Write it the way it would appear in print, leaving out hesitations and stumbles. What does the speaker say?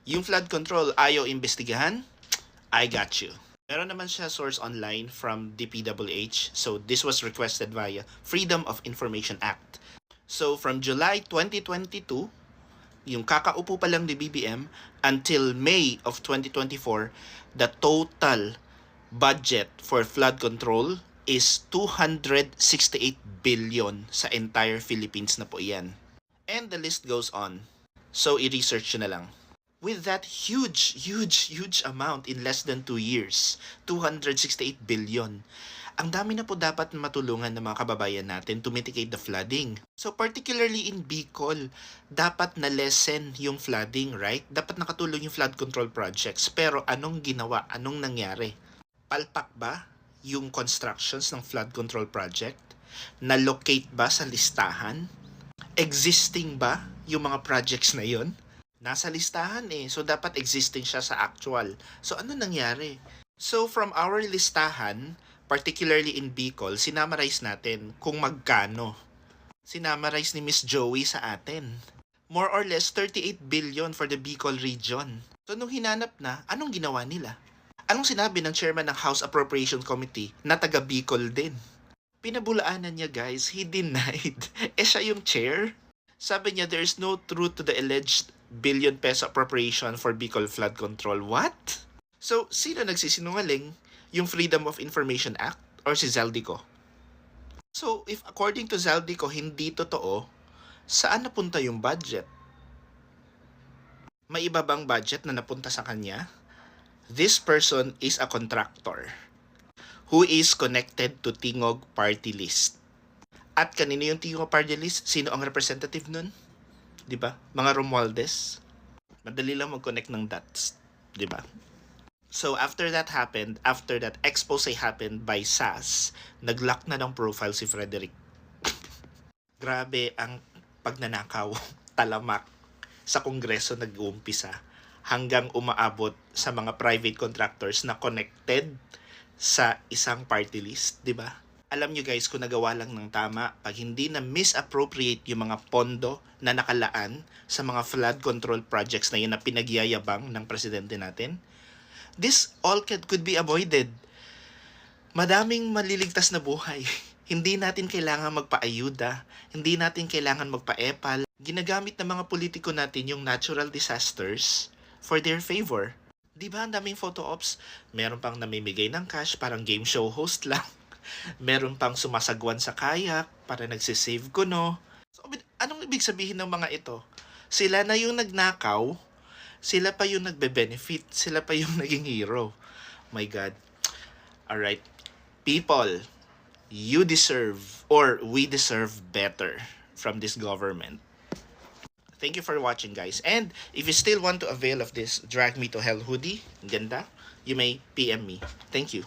Yung flood control ayaw imbestigahan, I got you. Meron naman siya source online from DPWH. So this was requested via Freedom of Information Act. So from July 2022, yung kakaupo pa lang ni BBM until May of 2024, the total budget for flood control is 268 billion sa entire Philippines na po iyan. And the list goes on. So i-research nyo na lang. With that huge amount in less than 2 years, 268 billion, ang dami na po dapat matulungan ng mga kababayan natin to mitigate the flooding. So particularly in Bicol, dapat na lessen yung flooding, right? Dapat nakatulong yung flood control projects. Pero anong ginawa? Anong nangyari? Palpak ba yung constructions ng flood control project? Na-locate ba sa listahan? Existing ba yung mga projects na yon? Nasa listahan eh. So, dapat existing siya sa actual. So, ano nangyari? So, from our listahan, particularly in Bicol, sinamarize natin kung magkano. Sinamarize ni Miss Joey sa atin. More or less 38 billion for the Bicol region. So, nung hinanap na, anong ginawa nila? Anong sinabi ng chairman ng House Appropriation Committee na taga Bicol din? Pinabulaanan niya, guys. He denied. Siya yung chair. Sabi niya, there is no truth to the alleged billion peso appropriation for Bicol flood control. What? So, sino nagsisinungaling? Yung Freedom of Information Act or si Zaldico? So, if according to Zaldico, hindi totoo, saan napunta yung budget? May iba bang budget na napunta sa kanya? This person is a contractor who is connected to Tingog Party List. At kanino yung Tingog Party List? Sino ang representative nun? Diba? Mga Romualdez. Madali lang mag-connect ng dots. Diba? So, after that expose happened by SAS, nag-lock na ng profile si Frederick. Grabe ang pagnanakaw, talamak sa Kongreso nag-uumpisa hanggang umaabot sa mga private contractors na connected sa isang party list, di ba? Alam nyo guys, kung nagawa lang ng tama, pag hindi na misappropriate yung mga pondo na nakalaan sa mga flood control projects na yun na pinagyayabang ng presidente natin, this all could be avoided. Madaming maliligtas na buhay. Hindi natin kailangan magpaayuda. Hindi natin kailangan magpa-epal. Ginagamit ng mga politiko natin yung natural disasters for their favor. Di ba ang daming photo ops? Meron pang namimigay ng cash, parang game show host lang. Meron pang sumasagwan sa kayak para nagsisave kuno. So, anong ibig sabihin ng mga ito? Sila na yung nagnakaw, sila pa yung nagbe-benefit, sila pa yung naging hero. My God. Alright. People, you deserve or we deserve better from this government. Thank you for watching, guys. And if you still want to avail of this Drag Me to Hell hoodie, ganda, you may PM me. Thank you.